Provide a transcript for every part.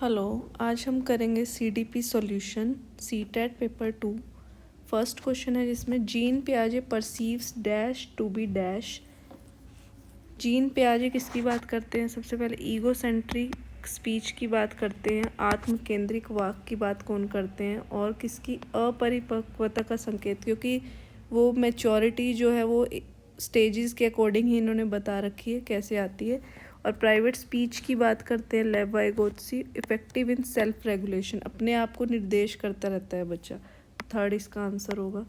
Hello, आज हम करेंगे CDP solution CTET paper 2। First question है जिसमें जीन पियाजे perceives dash to be dash. Jean पियाजे किसकी बात करते हैं? सबसे पहले ईगोसेंट्रिक स्पीच की बात करते हैं, आत्म केंद्रिक वाक की बात कौन करते हैं, और किसकी अपरिपक्वता का संकेत, क्योंकि वो मैच्योरिटी जो है वो स्टेजेस के अकॉर्डिंग ही इन्होंने बता रखी है कैसे आती है। और प्राइवेट स्पीच की बात करते हैं, लेव Vygotsky, effective in self regulation, अपने आप को निर्देश करता रहता है बच्चा। थर्ड इसका आंसर होगा।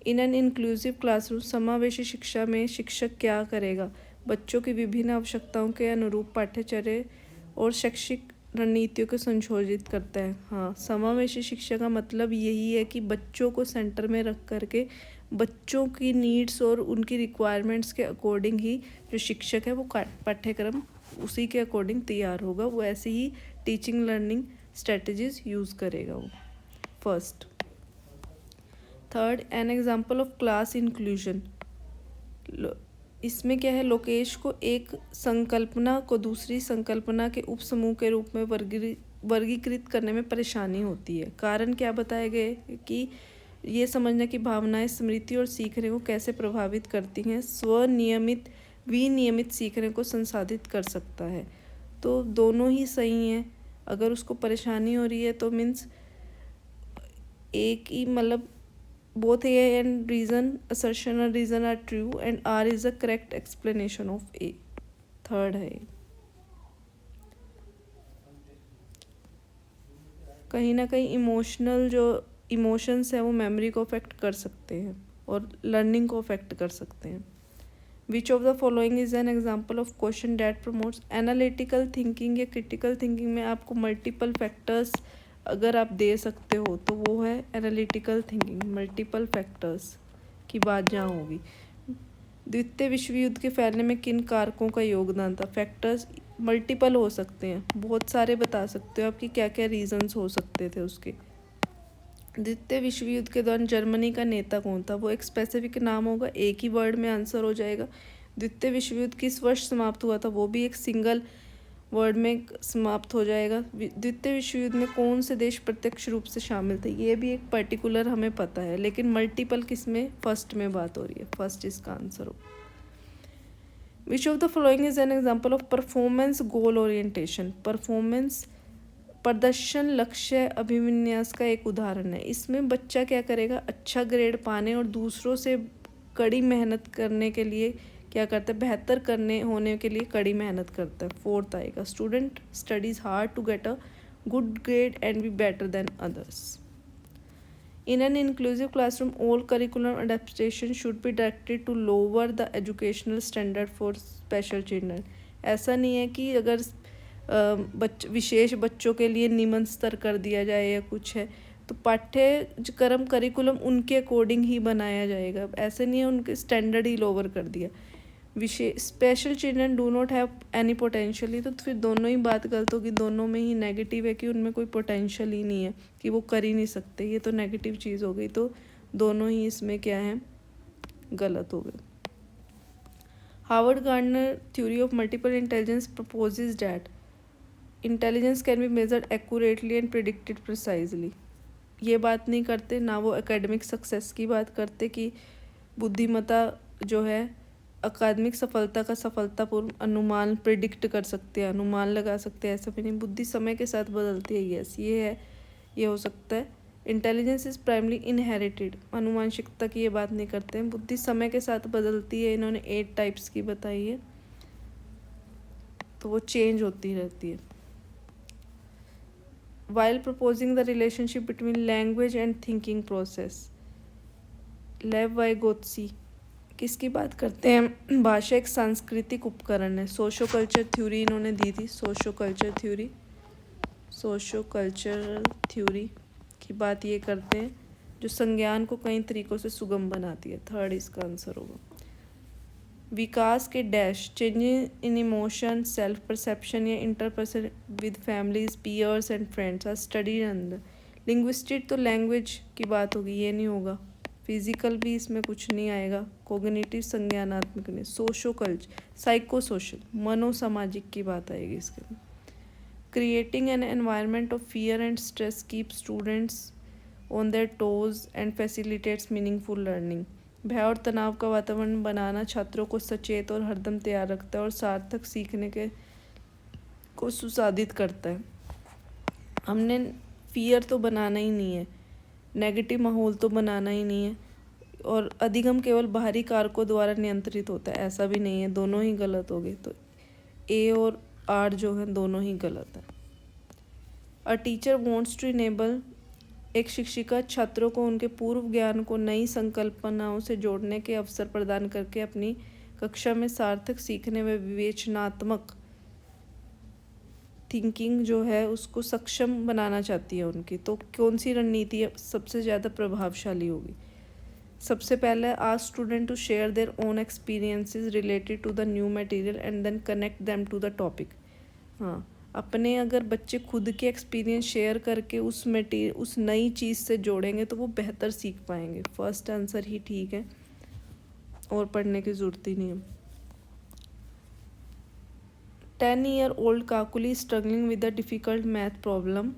इन एन इंक्लूसिव क्लासरूम, समावेशी शिक्षा में शिक्षक क्या करेगा? बच्चों की विभिन्न आवश्यकताओं के अनुरूप पाठ्यचर्या और शैक्षिक रणनीतियों को संशोधित करता है। हाँ, समावेशी शिक्षा का मतलब यही है कि बच्चों को सेंटर में रख करके बच्चों की नीड्स और उनकी रिक्वायरमेंट्स के अकॉर्डिंग ही जो शिक्षक है वो पाठ्यक्रम उसी के अकॉर्डिंग तैयार होगा, वो ऐसे ही टीचिंग लर्निंग स्ट्रेटजीज यूज़ करेगा वो। First. Third, an example of class inclusion. इसमें क्या है, लोकेश को एक संकल्पना को दूसरी संकल्पना के उपसमूह के रूप में वर्गीकृत करने में परेशानी होती है। कारण क्या बताए गए कि ये समझना कि भावनाएं स्मृति और सीखने को कैसे प्रभावित करती हैं, स्वनियमित विनियमित सीखने को संसाधित कर सकता है। तो दोनों ही सही हैं। अगर उसको परेशानी हो रही है तो मीन्स एक ही मतलब both A and reason, assertion and reason are true and R is a correct explanation of A. Third है। कहीं ना कहीं इमोशनल जो इमोशंस है वो मेमोरी को अफेक्ट कर सकते हैं और लर्निंग को अफेक्ट कर सकते हैं। Which of the following is an example of question that promotes analytical thinking या क्रिटिकल थिंकिंग में आपको मल्टीपल फैक्टर्स अगर आप दे सकते हो तो वो है एनालिटिकल थिंकिंग। मल्टीपल फैक्टर्स की बात जहाँ होगी। द्वितीय विश्व युद्ध के फैलने में किन कारकों का योगदान था? फैक्टर्स मल्टीपल हो सकते हैं, बहुत सारे बता सकते हो आपकी क्या क्या रीजंस हो सकते थे उसके। द्वितीय विश्व युद्ध के दौरान जर्मनी का नेता कौन था? वो एक स्पेसिफिक नाम होगा, एक ही वर्ड में आंसर हो जाएगा। द्वितीय विश्व युद्ध किस वर्ष समाप्त हुआ था? वो भी एक सिंगल वर्ड में समाप्त हो जाएगा। द्वितीय विश्व युद्ध में कौन से देश प्रत्यक्ष रूप से शामिल थे? ये भी एक पर्टिकुलर हमें पता है, लेकिन मल्टीपल किस में? फर्स्ट में बात हो रही है, फर्स्ट इसका आंसर हो। विच of the following is an example of performance goal orientation. Performance प्रदर्शन लक्ष्य अभिविन्यास का एक उदाहरण है। इसमें बच्चा क्या करेगा? अच्छा ग्रेड पाने और दूसरों से कड़ी मेहनत करने के लिए क्या करता है? बेहतर करने होने के लिए कड़ी मेहनत करता है। फोर्थ आएगा, student studies hard to get a good grade and be better than others. In an inclusive classroom, all curriculum adaptation should be directed to lower the educational standard for special children. ऐसा नहीं है कि अगर विशेष बच्चों के लिए निम्न स्तर कर दिया जाए या कुछ है, तो पाठ्यक्रम करिकुलम उनके अकॉर्डिंग ही बनाया जाएगा। ऐसे नहीं है उनके स्टैंडर्ड ही लोअर कर दिया। विशेष special children do not have any potential, तो फिर दोनों ही बात गलत होगी, दोनों में ही नेगेटिव है कि उनमें कोई पोटेंशियल ही नहीं है कि वो कर ही नहीं सकते, ये तो नेगेटिव चीज़ हो गई। तो दोनों ही इसमें क्या है? गलत हो गए। Harvard gardener theory of multiple intelligence proposes that intelligence can be measured accurately and predicted precisely. ये बात नहीं करते, ना वो एकेडमिक सक्सेस की बात करते कि बुद्धिमत्ता जो है अकादमिक सफलता का सफलतापूर्ण अनुमान प्रिडिक्ट कर सकते हैं, अनुमान लगा सकते हैं, ऐसा भी नहीं। बुद्धि समय के साथ बदलती है, यस ये है, ये हो सकता है। इंटेलिजेंस इज प्राइमरी इनहेरिटेड, अनुवांशिकता की ये बात नहीं करते हैं। बुद्धि समय के साथ बदलती है, इन्होंने 8 टाइप्स की बताई है, तो वो चेंज होती रहती है। While proposing the relationship between language and thinking process, लेव वाइगोत्स्की किसकी बात करते हैं? भाषा एक सांस्कृतिक उपकरण है। सोशो कल्चर थ्योरी इन्होंने दी थी, सोशो कल्चर थ्योरी की बात ये करते हैं जो संज्ञान को कई तरीकों से सुगम बनाती है। थर्ड इसका आंसर होगा। विकास के dash changes in emotion, self perception या interpersonal with families, peers and friends are studied under. Linguistic तो लैंग्वेज की बात होगी, ये नहीं होगा। फिजिकल भी इसमें कुछ नहीं आएगा। कोग्निटिव संज्ञानात्मक नहीं। सोशो कल्चर साइको सोशल मनोसामाजिक की बात आएगी इसके। Creating an environment of fear and stress keeps students on their toes and facilitates meaningful learning. भय और तनाव का वातावरण बनाना छात्रों को सचेत और हरदम तैयार रखता है और सार्थक सीखने के को सुसाधित करता है। हमने फियर तो बनाना ही नहीं है, नेगेटिव माहौल तो बनाना ही नहीं है, और अधिगम केवल बाहरी कारकों द्वारा नियंत्रित होता है, ऐसा भी नहीं है, दोनों ही गलत हो गए। तो ए और आर जो है दोनों ही गलत है। A teacher wants to enable, एक शिक्षिका छात्रों को उनके पूर्व ज्ञान को नई संकल्पनाओं से जोड़ने के अवसर प्रदान करके अपनी कक्षा में सार्थक सीखने व विवेचनात्मक थिंकिंग जो है उसको सक्षम बनाना चाहती है उनकी। तो कौन सी रणनीति सबसे ज़्यादा प्रभावशाली होगी? सबसे पहले ask student to share their own experiences related to the new material and then connect them to the topic. हाँ, अपने अगर बच्चे खुद के एक्सपीरियंस शेयर करके उस नई चीज़ से जोड़ेंगे तो वो बेहतर सीख पाएंगे। फर्स्ट आंसर ही ठीक है और पढ़ने की ज़रूरत ही नहीं है। 10-year-old Kakuli struggling with the difficult math problem,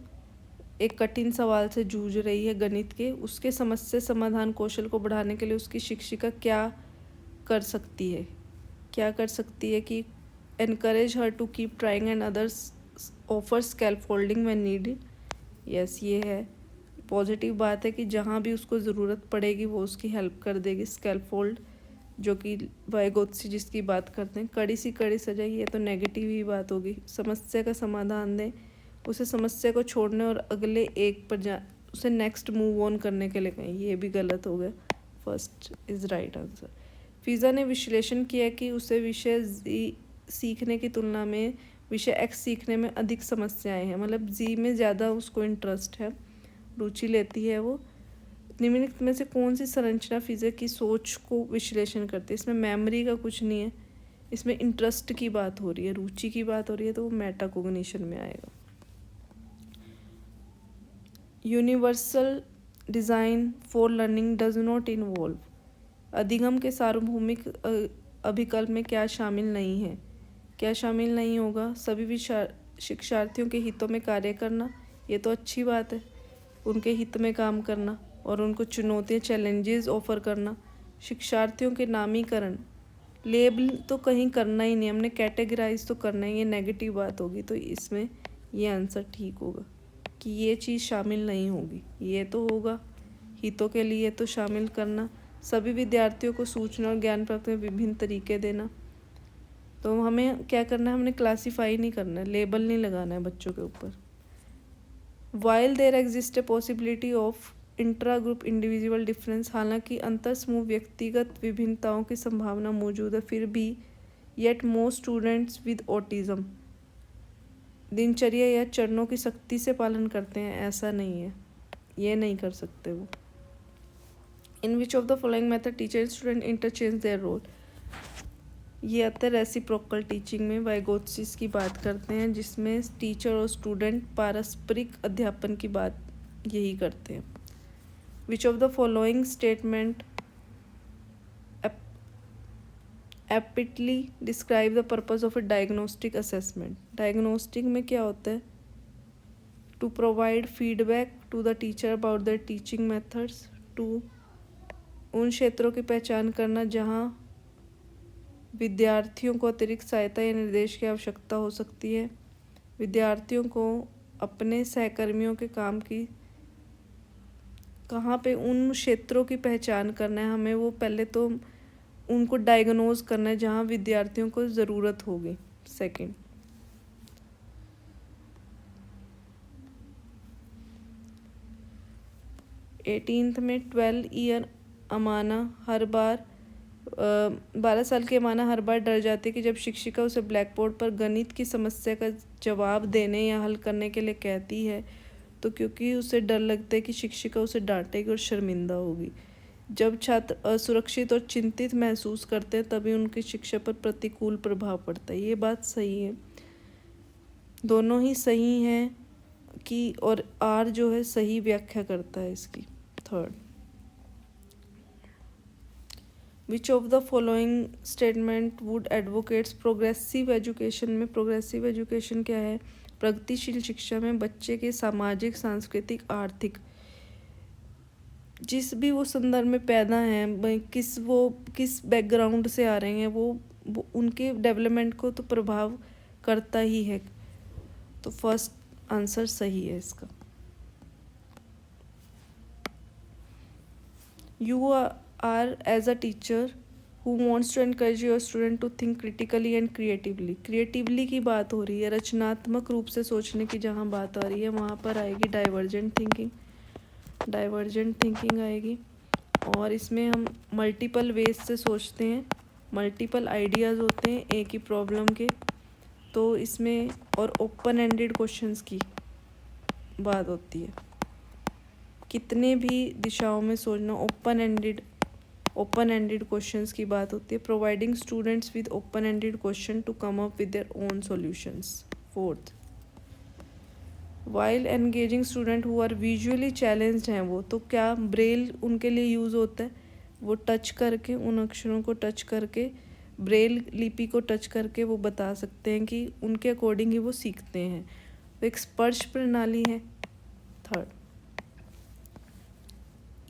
एक कठिन सवाल से जूझ रही है गणित के। उसके समस्या समाधान कौशल को बढ़ाने के लिए उसकी शिक्षिका क्या कर सकती है कि encourage her to keep trying and others offer scaffolding when needed. Yes, ये है पॉजिटिव बात है कि जहाँ भी उसको ज़रूरत पड़ेगी वो उसकी हेल्प कर देगी। स्कैलफोल्ड जो कि वाइगोत्स्की जिसकी बात करते हैं, कड़ी सी कड़ी सजा, ये तो नेगेटिव ही बात होगी। समस्या का समाधान दें, उसे समस्या को छोड़ने और अगले एक पर उसे नेक्स्ट मूव ऑन करने के लिए कहें, ये भी गलत हो गया। First is right answer. Fiza ने विश्लेषण किया कि उसे विषय जी सीखने की तुलना में विषय एक्स सीखने में अधिक समस्याएं हैं, मतलब जी में ज़्यादा उसको इंटरेस्ट है, रुचि लेती है वो। निम्नलिखित में से कौन सी संरचना फिज़ा की सोच को विश्लेषण करती है? इसमें मेमोरी का कुछ नहीं है, इसमें इंटरेस्ट की बात हो रही है, रुचि की बात हो रही है, तो वो मेटाकोग्निशन में आएगा। Universal design for learning does not involve, अधिगम के सार्वभौमिक अभिकल्प में क्या शामिल नहीं है? क्या शामिल नहीं होगा? सभी शिक्षार्थियों के हितों में कार्य करना, ये तो अच्छी बात है, उनके हित में काम करना और उनको चुनौतियाँ चैलेंजेस ऑफर करना। शिक्षार्थियों के नामीकरण, लेबल तो कहीं करना ही नहीं, हमने कैटेगराइज तो करना ही, ये नेगेटिव बात होगी। तो इसमें ये आंसर ठीक होगा कि ये चीज़ शामिल नहीं होगी। ये तो होगा हितों के लिए तो शामिल करना, सभी विद्यार्थियों को सूचना और ज्ञान प्राप्त में विभिन्न तरीके देना। तो हमें क्या करना है, हमने क्लासीफाई नहीं करना है, लेबल नहीं लगाना है बच्चों के ऊपर। While there exist a possibility of intra group individual difference, हालांकि अंतर समूह व्यक्तिगत विभिन्नताओं की संभावना मौजूद है, फिर भी yet most students with autism दिनचर्या या चरणों की सख्ती से पालन करते हैं, ऐसा नहीं है, ये नहीं कर सकते वो। In which of the following method teacher and student interchange their role, ये आता है रेसिप्रोकल टीचिंग में। वाइगोत्स्की की बात करते हैं जिसमें टीचर और स्टूडेंट पारस्परिक अध्यापन की बात यही करते हैं। Which of the following statement aptly describe the purpose of a diagnostic assessment, diagnostic में क्या होता है? To provide feedback to the teacher about the teaching methods, to उन क्षेत्रों की पहचान करना जहाँ विद्यार्थियों को अतिरिक्त सहायता या निर्देश की आवश्यकता हो सकती है। विद्यार्थियों को अपने सहकर्मियों के काम की कहाँ पे उन क्षेत्रों की पहचान करना है, हमें वो पहले तो उनको डायग्नोज करना है जहाँ विद्यार्थियों को ज़रूरत होगी। सेकंड, एटीनथ में 12 ईयर अमाना हर बार 12 साल की अमाना हर बार डर जाती है कि जब शिक्षिका उसे ब्लैक बोर्ड पर गणित की समस्या का जवाब देने या हल करने के लिए कहती है तो क्योंकि उसे डर लगता है कि शिक्षिका उसे डांटेगी और शर्मिंदा होगी। जब छात्र असुरक्षित और चिंतित महसूस करते हैं तभी उनकी शिक्षा पर प्रतिकूल प्रभाव पड़ता है। ये बात सही है, दोनों ही सही हैं कि, और आर जो है सही व्याख्या करता है इसकी। Third, which of the following statement would advocates progressive education में, प्रोग्रेसिव एजुकेशन क्या है, प्रगतिशील शिक्षा में बच्चे के सामाजिक, सांस्कृतिक, आर्थिक, जिस भी वो संदर्भ में पैदा हैं, किस बैकग्राउंड से आ रहे हैं, वो उनके डेवलपमेंट को तो प्रभाव करता ही है। तो फर्स्ट आंसर सही है इसका। You are as a teacher who wants to encourage your student to think critically and creatively. Creatively की बात हो रही है, रचनात्मक रूप से सोचने की जहाँ बात आ रही है वहाँ पर आएगी डाइवर्जेंट थिंकिंग, डाइवर्जेंट थिंकिंग आएगी। और इसमें हम मल्टीपल वेज से सोचते हैं, मल्टीपल आइडियाज़ होते हैं एक ही प्रॉब्लम के, तो इसमें और ओपन एंडेड क्वेश्चंस की बात होती है, कितने भी दिशाओं में सोचना, ओपन एंडेड क्वेश्चंस की बात होती है। Providing students with open ended question to come up with their own solutions. Fourth, while engaging student who are visually challenged हैं, वो तो क्या ब्रेल उनके लिए यूज़ होता है, वो टच करके, उन अक्षरों को टच करके, ब्रेल लिपि को टच करके वो बता सकते हैं कि उनके अकॉर्डिंग ही वो सीखते हैं, तो एक स्पर्श प्रणाली है। Third,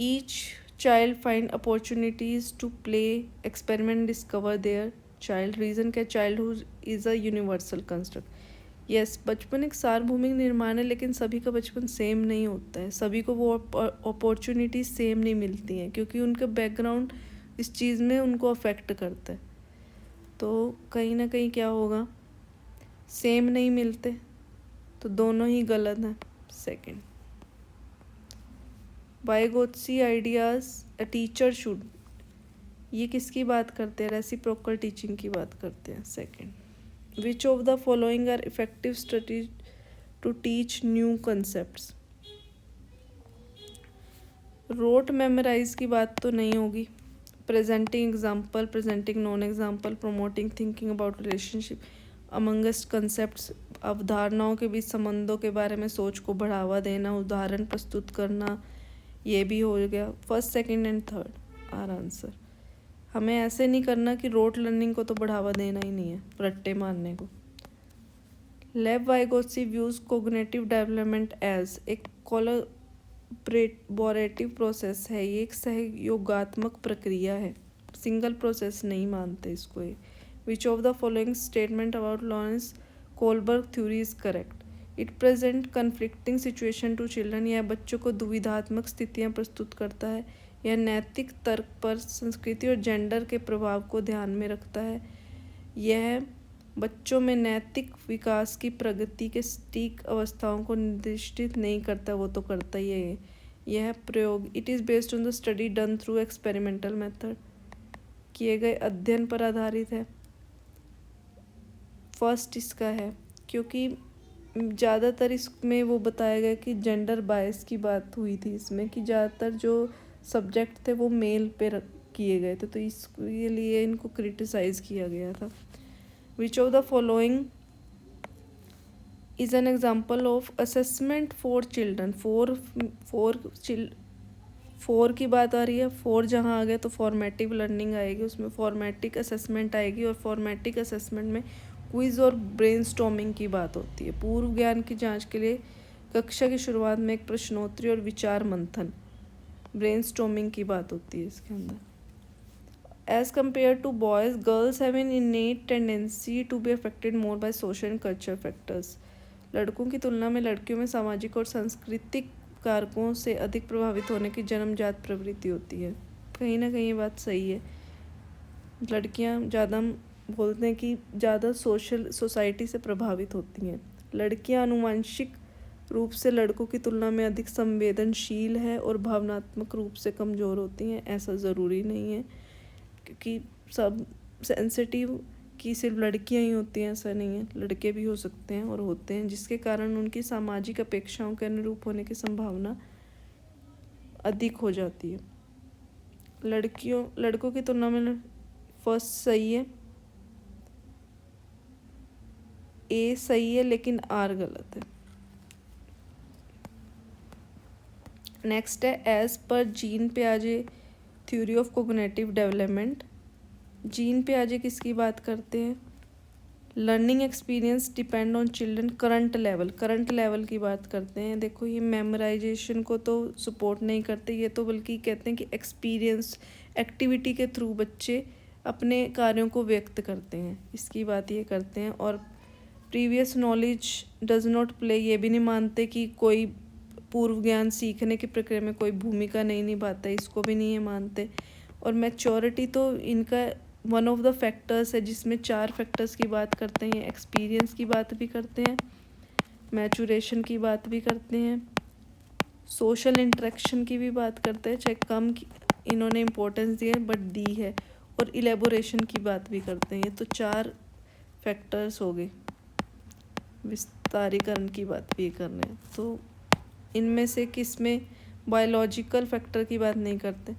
each child find opportunities to play, experiment, discover their child. Reason क्या, childhood is a universal construct. Yes, बचपन एक सार्वभौमिक निर्माण है, लेकिन सभी का बचपन सेम नहीं होता है, सभी को वो अपॉर्चुनिटीज सेम नहीं मिलती हैं, क्योंकि उनका बैकग्राउंड इस चीज़ में उनको अफेक्ट करता है। तो कहीं ना कहीं क्या होगा, सेम नहीं मिलते, तो दोनों ही गलत हैं। Second, Vygotsky ideas a teacher should, ये किसकी बात करते हैं, रेसिप्रोकल टीचिंग की बात करते हैं। Second, Which of the following are effective strategies to teach new concepts? Rote memorise की बात तो नहीं होगी। Presenting example, presenting non example, promoting thinking about relationship amongst concepts, अवधारणाओं के बीच संबंधों के बारे में सोच को बढ़ावा देना, उदाहरण प्रस्तुत करना, ये भी हो गया। First, second and third are answer. हमें ऐसे नहीं करना कि रोट लर्निंग को तो बढ़ावा देना ही नहीं है, रट्टे मारने को। लेव वाइगोत्सी व्यूज कोग्निटिव डेवलपमेंट एज एक कोलैबोरेटिव प्रोसेस है, ये एक सहयोगात्मक प्रक्रिया है, सिंगल प्रोसेस नहीं मानते इसको। Which of the following statement about Lawrence Kohlberg theory is correct. It present conflicting situation to children, यह बच्चों को दुविधात्मक स्थितियाँ प्रस्तुत करता है। यह नैतिक तर्क पर संस्कृति और जेंडर के प्रभाव को ध्यान में रखता है। यह बच्चों में नैतिक विकास की प्रगति के सटीक अवस्थाओं को निर्दिष्ट नहीं करता, वो तो करता ही है। यह प्रयोग, it is based on the study done through experimental method, किए गए अध्ययन पर आधारित है। फर्स्ट इसका है, क्योंकि ज़्यादातर इसमें वो बताया गया कि जेंडर बायस की बात हुई थी इसमें, कि ज़्यादातर जो सब्जेक्ट थे वो मेल पे किए गए थे, तो इसके लिए इनको क्रिटिसाइज़ किया गया था। विच of the following is an example of assessment for children. Four की बात आ रही है, फोर जहाँ आ गया तो फॉर्मेटिव लर्निंग आएगी, उसमें फॉर्मेटिक असेसमेंट आएगी, और फॉर्मेटिक असेसमेंट में क्विज और ब्रेनस्टॉर्मिंग की बात होती है। पूर्व ज्ञान की जांच के लिए कक्षा की शुरुआत में एक प्रश्नोत्तरी और विचार मंथन, ब्रेनस्टॉर्मिंग की बात होती है इसके अंदर। As compare to boys, girls have an innate tendency to be affected more by social and culture factors. लड़कों की तुलना में लड़कियों में सामाजिक और सांस्कृतिक कारकों से अधिक प्रभावित होने की जन्मजात प्रवृत्ति होती है। कहीं ना कहीं ये बात सही है, लड़कियां ज़्यादा बोलते हैं कि ज़्यादा सोसाइटी से प्रभावित होती हैं। लड़कियां आनुवंशिक रूप से लड़कों की तुलना में अधिक संवेदनशील है और भावनात्मक रूप से कमज़ोर होती हैं। ऐसा ज़रूरी नहीं है, क्योंकि सब सेंसिटिव कि सिर्फ लड़कियां ही होती हैं, ऐसा नहीं है, लड़के भी हो सकते हैं और होते हैं, जिसके कारण उनकी सामाजिक अपेक्षाओं के अनुरूप होने की संभावना अधिक हो जाती है। लड़कों की तुलना में फर्स्ट सही है, ए सही है, लेकिन आर गलत है। नेक्स्ट है, एज पर जीन पियाजे theory of cognitive development. Jean पियाजे किसकी बात करते हैं? Learning experience depend on children current level की बात करते हैं। देखो ये मेमोराइजेशन को तो सपोर्ट नहीं करते, ये तो बल्कि कहते हैं कि एक्सपीरियंस एक्टिविटी के थ्रू बच्चे अपने कार्यों को व्यक्त करते हैं, इसकी बात ये करते हैं। और previous knowledge does not play, ये भी नहीं मानते कि कोई पूर्व ज्ञान सीखने की प्रक्रिया में कोई भूमिका नहीं निभाता, इसको भी नहीं ये मानते। और मैच्योरिटी तो इनका वन ऑफ द फैक्टर्स है, जिसमें 4 फैक्टर्स की बात करते हैं। एक्सपीरियंस की बात भी करते हैं, मैचुरेशन की बात भी करते हैं, सोशल इंटरेक्शन की भी बात करते हैं, चाहे कम इन्होंने इम्पोर्टेंस दी है बट दी है, और इलेबोरेशन की बात भी करते हैं। ये तो 4 फैक्टर्स हो गए। विस्तारीकरण की बात भी कर रहे हैं, तो इनमें से किस में बायोलॉजिकल फैक्टर की बात नहीं करते।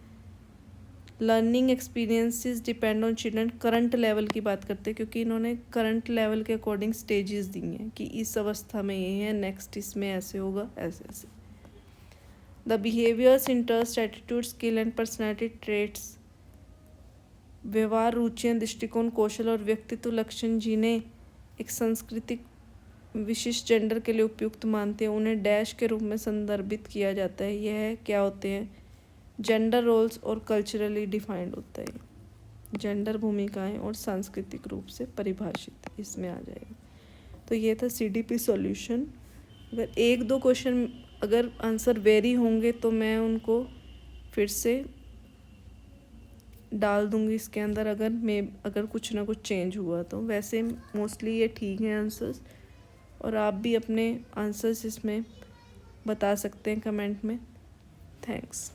Learning experiences depend on children current level की बात करते हैं, क्योंकि इन्होंने करंट लेवल के अकॉर्डिंग स्टेजेस दी हैं कि इस अवस्था में ये है, नेक्स्ट इसमें ऐसे होगा, ऐसे ऐसे। The behaviours, interest, attitude, skill and personality traits, व्यवहार, रुचियाँ, दृष्टिकोण, कौशल और व्यक्तित्व लक्षण जिन्हें एक सांस्कृतिक विशिष्ट जेंडर के लिए उपयुक्त मानते हैं, उन्हें डैश के रूप में संदर्भित किया जाता है। यह क्या होते हैं? जेंडर रोल्स और कल्चरली डिफाइंड होता है। जेंडर भूमिकाएं और सांस्कृतिक रूप से परिभाषित, इसमें आ जाएगा। तो ये था CDP सॉल्यूशन। अगर 1-2 क्वेश्चन अगर आंसर वेरी होंगे तो मैं उनको फिर से डाल दूंगी इसके अंदर, अगर कुछ ना कुछ चेंज हुआ तो। वैसे मोस्टली ये ठीक है आंसर्स, और आप भी अपने आंसर्स इसमें बता सकते हैं कमेंट में। थैंक्स।